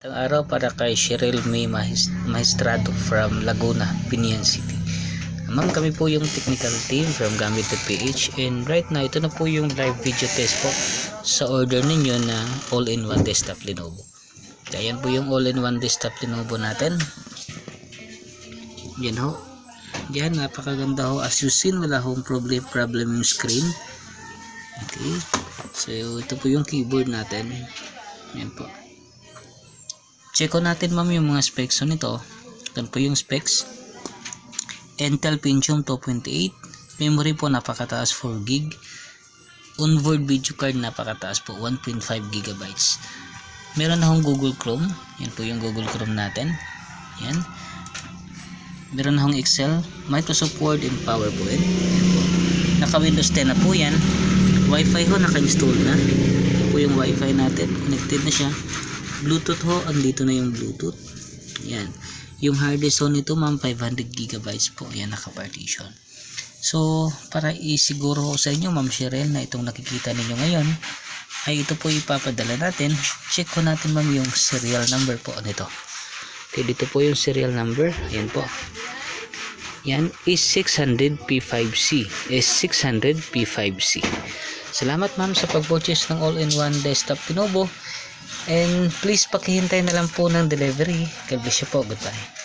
Ang araw para kay Cheryl May Maestrado from Laguna, Binian City. Ma'am, kami po yung technical team from Gambit.ph, and right now ito na po yung live video test po sa order ninyo na all-in-one desktop Lenovo. Ayan po yung all-in-one desktop Lenovo natin. Yan ho. Yan, napakaganda ho. As you seen, wala hong problem yung screen. Okay. So ito po yung keyboard natin. Yan po. Check ko natin ma'am yung mga specs nito. Ito po yung specs. Intel Pentium 2.8, memory po napakataas 4GB. Onboard video card napakataas po 1.5 GB. Meron na akong Google Chrome. Yan po yung Google Chrome natin. Yan. Meron na akong Excel, Microsoft Word and PowerPoint. Yan po. Naka Windows 10 na po yan. Wi-Fi ho naka-install na. Yan po yung Wi-Fi natin. Connected na siya. Bluetooth ho, andito na yung Bluetooth. Yan. Yung hard disk ho nito ma'am 500 GB po. Yan, naka-partition. So, para isiguro ho sa inyo ma'am Cheryl na itong nakikita ninyo ngayon ay ito po ipapadala natin. Check ko natin ma'am yung serial number po nito. Okay, dito po yung serial number. Ayan po. Yan is 600 P5C. Is 600 P5C. Salamat ma'am sa pag-purchase ng all-in-one desktop Lenovo. And please pakihintay na lang po ng delivery. God bless you po. Goodbye.